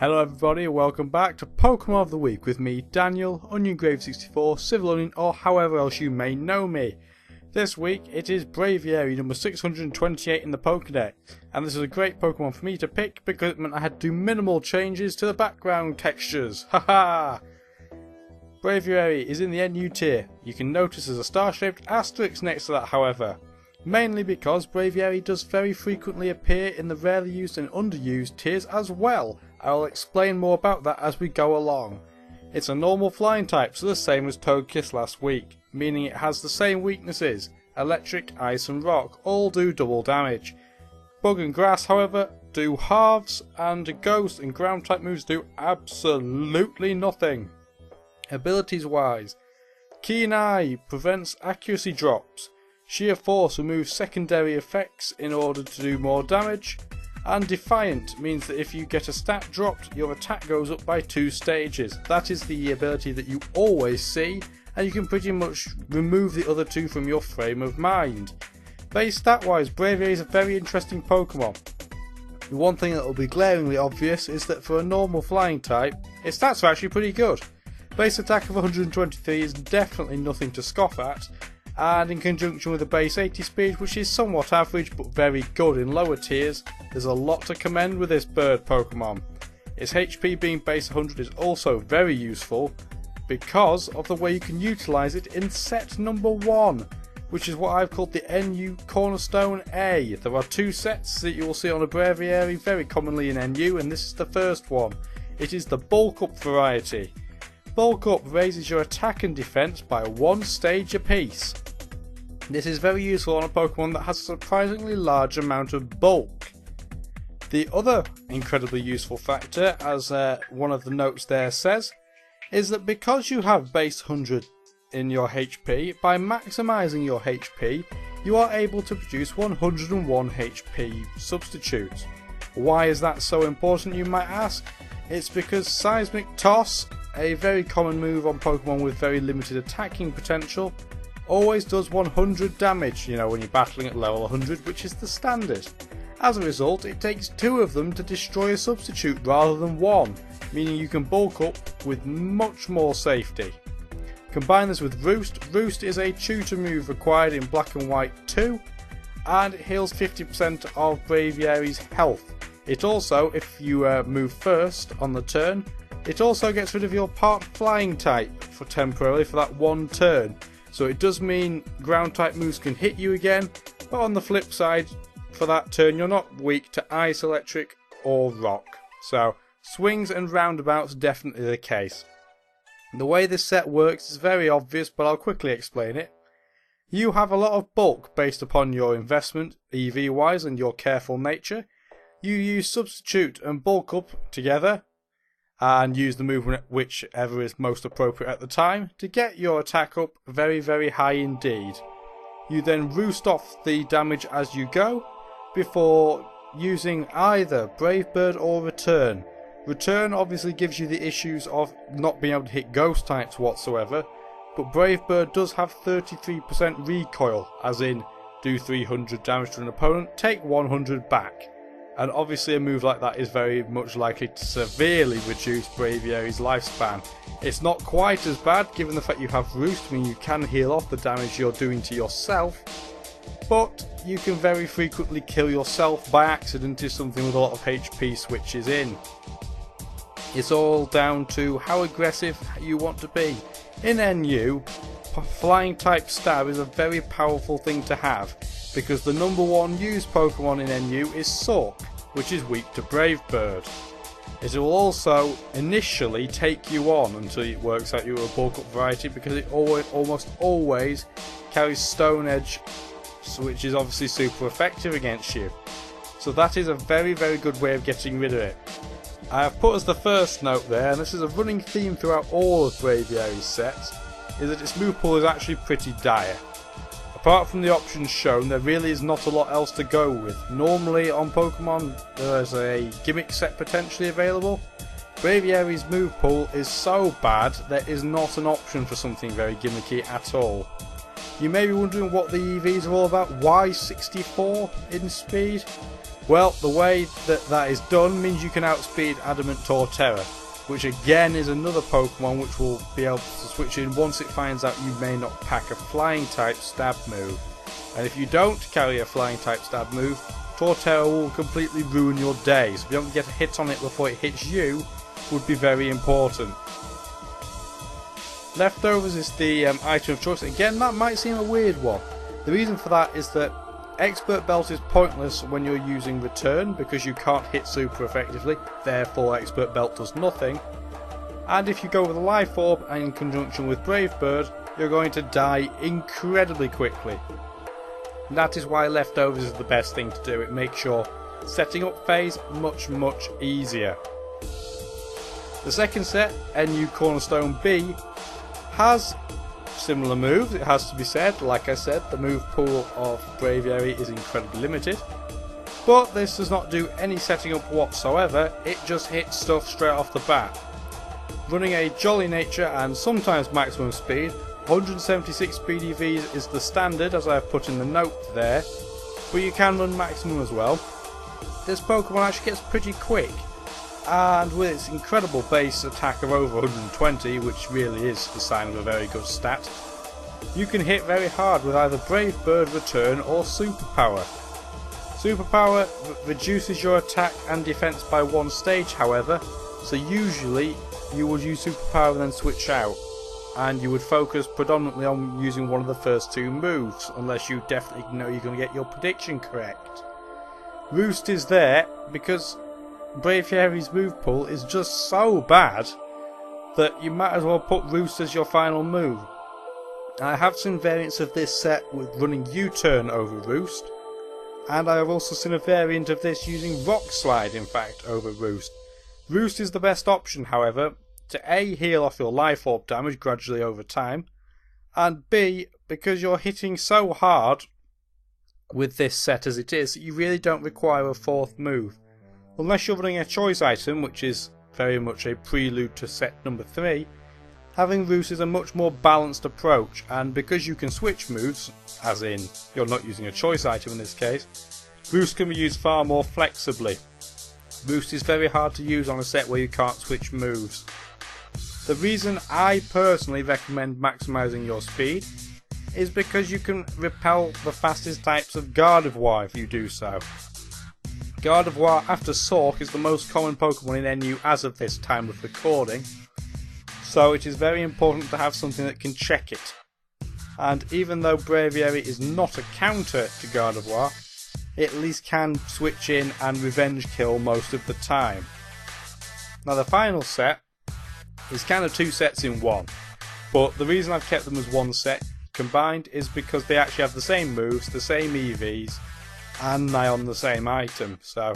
Hello everybody and welcome back to Pokemon of the Week with me, Daniel, OnionGrave64, Civil Onion, or however else you may know me. This week it is Braviary number 628 in the Pokédex, and this is a great Pokemon for me to pick because it meant I had to do minimal changes to the background textures. Haha! Braviary is in the NU tier. You can notice there's a star-shaped asterisk next to that, however. Mainly because Braviary does very frequently appear in the rarely used and underused tiers as well. I will explain more about that as we go along. It's a normal flying type, so the same as Togekiss last week, meaning it has the same weaknesses. Electric, Ice and Rock all do double damage. Bug and Grass, however, do halves, and Ghost and Ground type moves do absolutely nothing. Abilities wise, Keen Eye prevents accuracy drops. Sheer Force removes secondary effects in order to do more damage, and Defiant means that if you get a stat dropped, your attack goes up by 2 stages. That is the ability that you always see, and you can pretty much remove the other 2 from your frame of mind. Base stat wise, Braviary is a very interesting Pokemon. The one thing that will be glaringly obvious is that for a normal flying type, its stats are actually pretty good. Base attack of 123 is definitely nothing to scoff at, and in conjunction with a base 80 speed, which is somewhat average but very good in lower tiers, there's a lot to commend with this bird Pokemon. Its HP being base 100 is also very useful because of the way you can utilise it in set number 1, which is what I've called the NU Cornerstone A. There are 2 sets that you will see on a Braviary very commonly in NU, and this is the first one. It is the Bulk Up variety. Bulk Up raises your attack and defense by 1 stage apiece. This is very useful on a Pokemon that has a surprisingly large amount of bulk. The other incredibly useful factor, as one of the notes there says, is that because you have base 100 in your HP, by maximising your HP, you are able to produce 101 HP substitutes. Why is that so important, you might ask? It's because Seismic Toss, a very common move on Pokemon with very limited attacking potential, always does 100 damage, when you're battling at level 100, which is the standard. As a result, it takes 2 of them to destroy a substitute rather than 1, meaning you can bulk up with much more safety. Combine this with Roost. Roost is a tutor move required in Black and White 2, and it heals 50% of Braviary's health. It also, if you move first on the turn, it also gets rid of your part flying type for temporarily for that 1 turn. So it does mean ground type moves can hit you again, but on the flip side, for that turn you're not weak to Ice, Electric or Rock. So swings and roundabouts definitely the case. The way this set works is very obvious, but I'll quickly explain it. You have a lot of bulk based upon your investment, EV wise, and your careful nature. You use Substitute and Bulk Up together, and use the movement whichever is most appropriate at the time to get your attack up very, very high indeed. You then roost off the damage as you go before using either Brave Bird or Return. Return obviously gives you the issues of not being able to hit ghost types whatsoever, but Brave Bird does have 33% recoil, as in do 300 damage to an opponent, take 100 back. And obviously a move like that is very much likely to severely reduce Braviary's lifespan. It's not quite as bad given the fact you have Roost, meaning you can heal off the damage you're doing to yourself, but you can very frequently kill yourself by accident if something with a lot of HP switches in. It's all down to how aggressive you want to be. In NU, Flying type Stab is a very powerful thing to have, because the number 1 used Pokemon in NU is Sork, which is weak to Brave Bird. It will also initially take you on until it works out you're a bulk up variety, because it almost always carries Stone Edge, which is obviously super effective against you. So that is a very, very good way of getting rid of it. I have put as the first note there, and this is a running theme throughout all of Braviary's sets, is that its move pool is actually pretty dire. Apart from the options shown, there really is not a lot else to go with. Normally on Pokemon there's a gimmick set potentially available. Braviary's move pool is so bad there is not an option for something very gimmicky at all. You may be wondering what the EVs are all about. Why 64 in speed? Well, the way that is done means you can outspeed Adamant Torterra, which again is another Pokemon which will be able to switch in once it finds out you may not pack a flying type stab move. And if you don't carry a flying type stab move, Torterra will completely ruin your day, so if you don't get a hit on it before it hits you would be very important. Leftovers is the item of choice. Again, that might seem a weird one. The reason for that is that Expert Belt is pointless when you're using Return because you can't hit super effectively, therefore Expert Belt does nothing. And if you go with a Life Orb and in conjunction with Brave Bird, you're going to die incredibly quickly. And that is why Leftovers is the best thing to do. It makes your setting up phase much easier. The second set, NU Cornerstone B, has similar moves, it has to be said. Like I said, the move pool of Braviary is incredibly limited, but this does not do any setting up whatsoever, it just hits stuff straight off the bat. Running a jolly nature and sometimes maximum speed, 176 BDVs is the standard as I have put in the note there, but you can run maximum as well. This Pokemon actually gets pretty quick, and with its incredible base attack of over 120, which really is the sign of a very good stat, you can hit very hard with either Brave Bird, Return or Superpower. Superpower reduces your attack and defense by 1 stage however, so usually you would use Superpower and then switch out, and you would focus predominantly on using one of the first 2 moves, unless you definitely know you're going to get your prediction correct. Roost is there because Braviary's move pool is just so bad that you might as well put Roost as your final move. I have seen variants of this set with running U-turn over Roost, and I have also seen a variant of this using Rock Slide in fact over Roost. Roost is the best option however to A, heal off your Life Orb damage gradually over time, and B, because you're hitting so hard with this set as it is, you really don't require a 4th move. Unless you're running a choice item, which is very much a prelude to set number 3, having Roost is a much more balanced approach, and because you can switch moves, as in you're not using a choice item in this case, Roost can be used far more flexibly. Roost is very hard to use on a set where you can't switch moves. The reason I personally recommend maximising your speed is because you can repel the fastest types of Gardevoir if you do so. Gardevoir after Sork is the most common Pokemon in NU as of this time of recording, so it is very important to have something that can check it. And even though Braviary is not a counter to Gardevoir, it at least can switch in and revenge kill most of the time. Now the final set is kind of 2 sets in one, but the reason I've kept them as 1 set combined is because they actually have the same moves, the same EVs, and nigh on the same item, so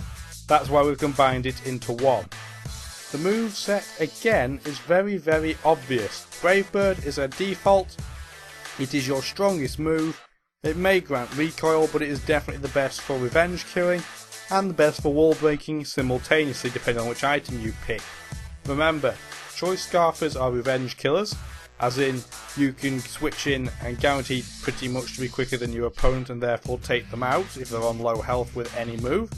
that's why we've combined it into one. The move set again is very obvious. Brave Bird is a default, it is your strongest move, it may grant recoil but it is definitely the best for revenge killing and the best for wall breaking simultaneously depending on which item you pick. Remember, choice Scarfers are revenge killers, as in you can switch in and guarantee pretty much to be quicker than your opponent and therefore take them out if they're on low health with any move,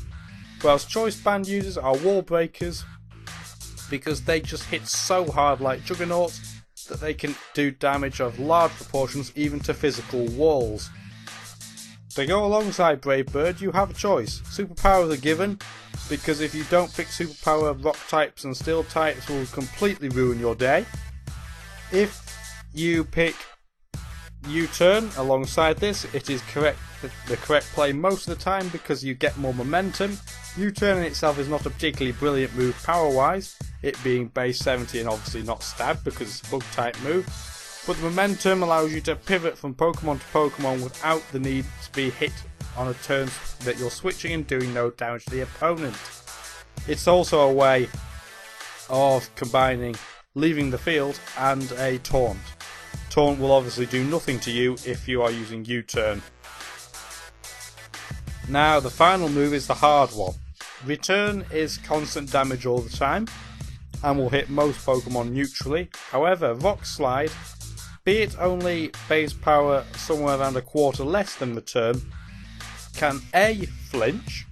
whilst choice band users are wall breakers because they just hit so hard like juggernauts that they can do damage of large proportions even to physical walls. To go alongside Brave Bird you have a choice. Superpowers are given because if you don't pick superpower, rock types and steel types will completely ruin your day. If you pick U-turn alongside this, it is the correct play most of the time because you get more momentum. U-turn in itself is not a particularly brilliant move power wise, it being base 70 and obviously not stab because it's a bug type move, but the momentum allows you to pivot from Pokemon to Pokemon without the need to be hit on a turn that you're switching and doing no damage to the opponent. It's also a way of combining leaving the field and a taunt. Taunt will obviously do nothing to you if you are using U-turn. Now the final move is the hard one. Return is constant damage all the time and will hit most Pokemon neutrally. However, Rock Slide, be it only base power somewhere around a quarter less than Return, can A, flinch,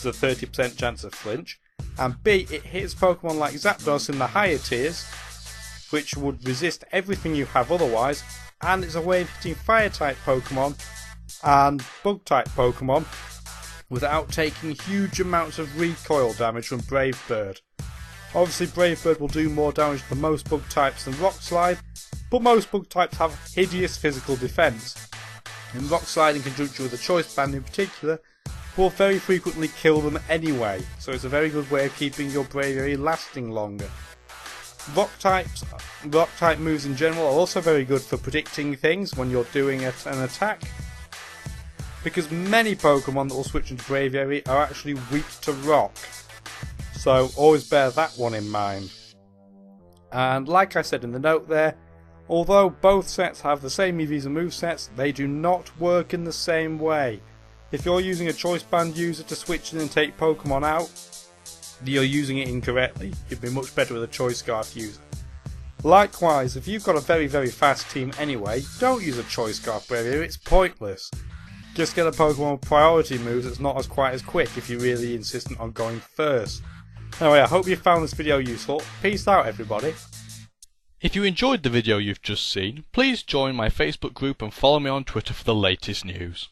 there's a 30% chance of flinch, and B, it hits Pokemon like Zapdos in the higher tiers, which would resist everything you have otherwise, and it's a way of hitting fire type Pokemon and bug type Pokemon without taking huge amounts of recoil damage from Brave Bird. Obviously Brave Bird will do more damage to most bug types than Rock Slide, but most bug types have hideous physical defense, and Rock Slide in conjunction with the Choice Band in particular will very frequently kill them anyway, so it's a very good way of keeping your Braviary lasting longer. Rock type moves in general are also very good for predicting things when you're doing an attack, because many Pokemon that will switch into Braviary are actually weak to Rock, so always bear that one in mind. And like I said in the note there, although both sets have the same EVs and movesets, they do not work in the same way. If you're using a Choice Band user to switch in and take Pokemon out, you're using it incorrectly. You'd be much better with a Choice Scarf user. Likewise, if you've got a very fast team anyway, don't use a Choice Scarf Braviary, it's pointless. Just get a Pokemon with priority moves that's not quite as quick if you're really insistent on going first. Anyway, I hope you found this video useful. Peace out everybody. If you enjoyed the video you've just seen, please join my Facebook group and follow me on Twitter for the latest news.